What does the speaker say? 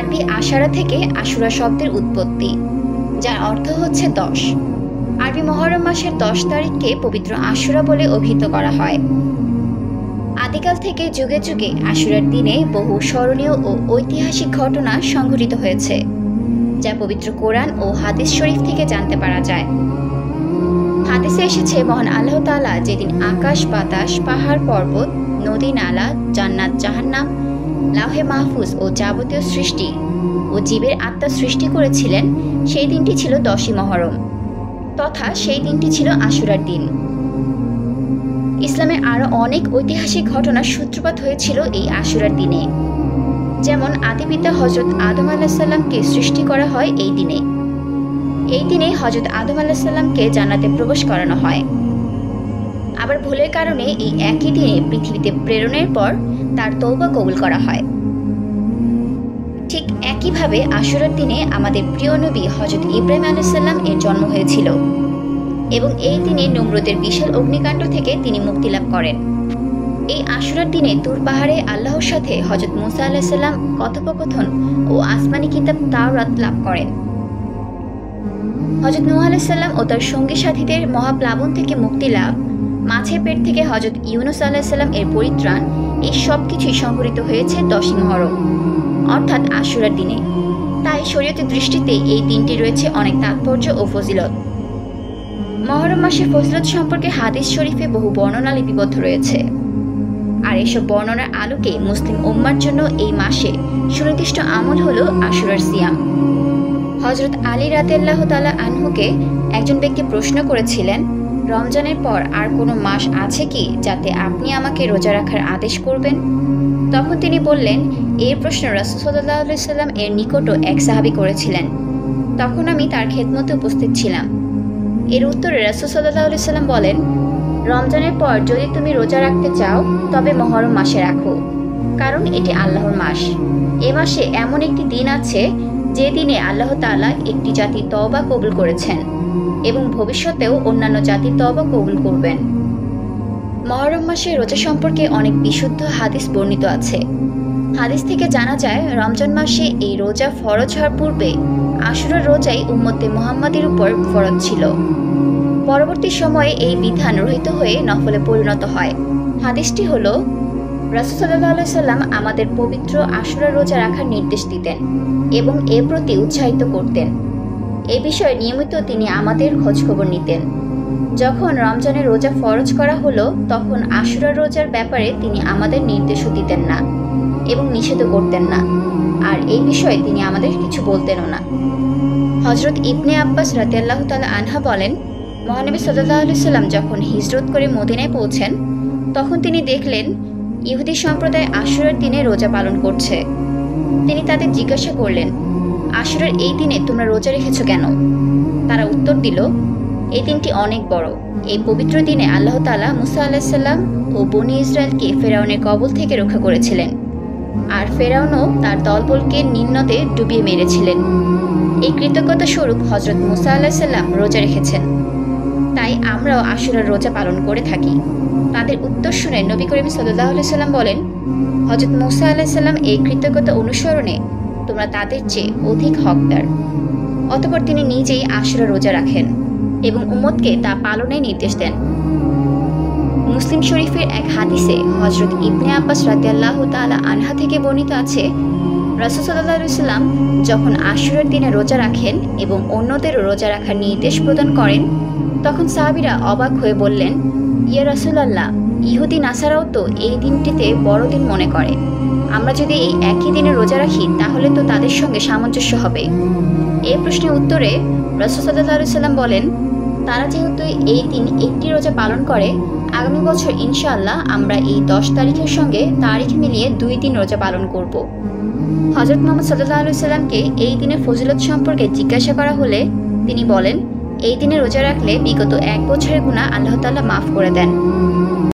আরবি আশারা থেকে আশুরা শব্দের উৎপত্তি, যার অর্থ হচ্ছে 10। আরবি মুহররম মাসের 10 তারিখকে পবিত্র আশুরা বলে অভিহিত করা হয়। আদিকাল থেকে যুগে যুগে আশুরার দিনে বহু স্মরণীয় ও ঐতিহাসিক ঘটনা সংঘটিত হয়েছে, যা পবিত্র কোরআন ও হাদিস শরীফ থেকে জানতে পারা যায়। হাদিসে এসেছে, মহান আল্লাহ তাআলা যেদিন আকাশ বাতাস পাহাড় পর্বত নদী নালা জান্নাত জাহান্নাম লাউহে মাহফুজ ও যাবতীয় সৃষ্টি ও জীবের আত্মা সৃষ্টি করেছিলেন, সেই দিনটি ছিল 10ই মুহররম, তথা সেই দিনটি ছিল আশুরার দিন। ইসলামের আরও অনেক ঐতিহাসিক ঘটনার সূত্রপাত হয়েছিল এই আশুরার দিনে। যেমন আদিপিতা হযরত আদম আলাইহিস সালামকে সৃষ্টি করা হয় এই দিনে। এই দিনে হযরত আদম আলাইহিস সালামকে জান্নাতে প্রবেশ করানো হয়। আবার ভুলের কারণে এই একই দিনে পৃথিবীতে প্রেরণের পর তার তওবা কবুল করা হয়। ঠিক একইভাবে আশুরার দিনে আমাদের প্রিয় নবী হযরত ইব্রাহিম আলাইহিস সালাম এর জন্ম হয়েছিল এবং এই দিনে নমরুদের বিশাল অগ্নিকাণ্ড থেকে তিনি মুক্তি লাভ করেন। এই আশুরার দিনে তুর পাহাড়ে আল্লাহর সাথে হযরত মুসা আলাইহিস সালাম কথোপকথন ও আসমানি কিতাব তাওরাত লাভ করেন। হযরত নূহ আলাইহিস সালাম ও তার সঙ্গী সাথীদের মহাপ্লাবন থেকে মুক্তি লাভ, মাছের পেট থেকে হযরত ইউনুস আলাইহিস সালাম এর পরিত্রাণ, এই সব কিছুই সংঘটিত হয়েছে 10ই মুহররম অর্থাৎ আশুরার দিনে। তাই শরীয়তের দৃষ্টিতে এই দিনটি রয়েছে অনেক তাৎপর্য ও ফজিলত। মুহররম মাসের ফজিলত সম্পর্কে হাদিস শরীফে বহু বর্ণনা লিপিবদ্ধ রয়েছে। আর এসব বর্ণনার আলোকে মুসলিম উম্মার জন্য এই মাসে সুনির্দিষ্ট আমল হলো আশুরার সিয়াম। হযরত আলী রাদিয়াল্লাহু তাআলা আনহুকে একজন ব্যক্তি প্রশ্ন করেছিলেন, রমজানের পর আর কোনো মাস আছে কি যাতে আপনি আমাকে রোজা রাখার আদেশ করবেন? তখন তিনি বললেন, এই প্রশ্ন রাসূল সাল্লাল্লাহু আলাইহি সাল্লাম এর নিকটও এক সাহাবী করেছিলেন। তখন আমি তার খেদমতে উপস্থিত ছিলাম। এর উত্তরে রাসূল সাল্লাল্লাহু আলাইহি সাল্লাম বলেন, রমজানের পর যদি তুমি রোজা রাখতে চাও তবে মুহররম মাসে রাখো, কারণ এটি আল্লাহর মাস। এ মাসে এমন একটি দিন আছে যে দিনে আল্লাহ তাআলা একটি জাতির তওবা কবুল করেছেন এবং ভবিষ্যতেও অন্যান্য জাতির তওবা কবুল করবেন। মুহররম মাসে রোজা সম্পর্কে অনেক বিশুদ্ধ হাদিস বর্ণিত আছে। হাদিস থেকে জানা যায়, রমজান মাসে এই রোজা ফরজ হওয়ার পূর্বে আশুরার রোজাই উম্মতে মুহাম্মাদের উপর ফরজ ছিল। পরবর্তী সময়ে এই বিধান রহিত হয়ে নফলে পরিণত হয়। হাদিসটি হলো, রাসূল সাল্লাল্লাহু আলাইহি সাল্লাম আমাদের পবিত্র আশুরা রোজা রাখার নির্দেশ দিতেন এবং এর প্রতি উৎসাহিত করতেন। এ বিষয়ে নিয়মিত তিনি আমাদের খোঁজখবর নিতেন। যখন রমজানের রোজা ফরজ করা হলো তখন আশুরা রোজার ব্যাপারে তিনি আমাদের নির্দেশও দিতেন না এবং নিষেধও করতেন না, আর এই বিষয়ে তিনি আমাদের কিছু বলতেনও না। হযরত ইবনে আব্বাস রাদিয়াল্লাহু তাআলা আনহা বলেন, মহানবী সাল্লাল্লাহু আলাইহি সাল্লাম যখন হিজরত করে মদিনায় পৌঁছেন তখন তিনি দেখলেন ইহুদি সম্প্রদায় আশুরার দিনে রোজা পালন করছে। তিনি তাদের জিজ্ঞাসা করলেন, আশুরার এই দিনে তোমরা রোজা রেখেছো কেন? তারা উত্তর দিল, এই দিনটি অনেক বড়। এই পবিত্র দিনে আল্লাহ তাআলা মুসা আলাইহিস সালাম ও বনী ইসরায়েলকে ফেরাউনের কবল থেকে রক্ষা করেছিলেন, আর ফেরাউনও তার দলবলকে নীল নদে ডুবিয়ে মেরেছিলেন। এই কৃতজ্ঞতা স্বরূপ হযরত মুসা আলাইহিস সালাম রোজা রেখেছেন, তাই আমরাও আশুরার রোজা পালন করে থাকি। তাদের উত্তর শুনে নবী করিম সাল্লাল্লাহু আলাইহি সাল্লাম বলেন, হযরত মুসা আলাইহিস সালাম এই কৃতজ্ঞতা অনুসরণে তোমরা তাদের চেয়ে অধিক হকদার। অতঃপর তিনি নিজেই আশুরা রোজা রাখেন এবং উম্মতকে তা পালনের নির্দেশ দেন। মুসলিম শরীফের এক হাদিসে হযরত ইবনে আব্বাস রাদিয়াল্লাহু তাআলা আনহা থেকে বর্ণিত আছে, রাসূল সাল্লাল্লাহু আলাইহি সাল্লাম যখন আশুরার দিনে রোজা রাখেন এবং অন্যদেরও রোজা রাখার নির্দেশ প্রদান করেন তখন সাহাবীরা অবাক হয়ে বললেন, ইয়া রাসূলুল্লাহ, ইহুদি নাসারাও তো এই দিনটিতে বড়দিন মনে করে। আমরা যদি এই একই দিনে রোজা রাখি তাহলে তো তাদের সঙ্গে সামঞ্জস্য হবে। এই প্রশ্নের উত্তরে রাসূল সাল্লাল্লাহু আলাইহি সাল্লাম বলেন, তারা যেহেতু এই দিন একটি রোজা পালন করে, আগামী বছর ইনশাআল্লাহ আমরা এই 10 তারিখের সঙ্গে তারিখ মিলিয়ে 2 দিন রোজা পালন করব। হযরত মুহাম্মদ সাল্লাল্লাহু আলাইহি সাল্লামকে এই দিনের ফজিলত সম্পর্কে জিজ্ঞাসা করা হলে তিনি বলেন, এই দিনে রোজা রাখলে বিগত 1 বছরের গুনাহ আল্লাহ তাআলা মাফ করে দেন।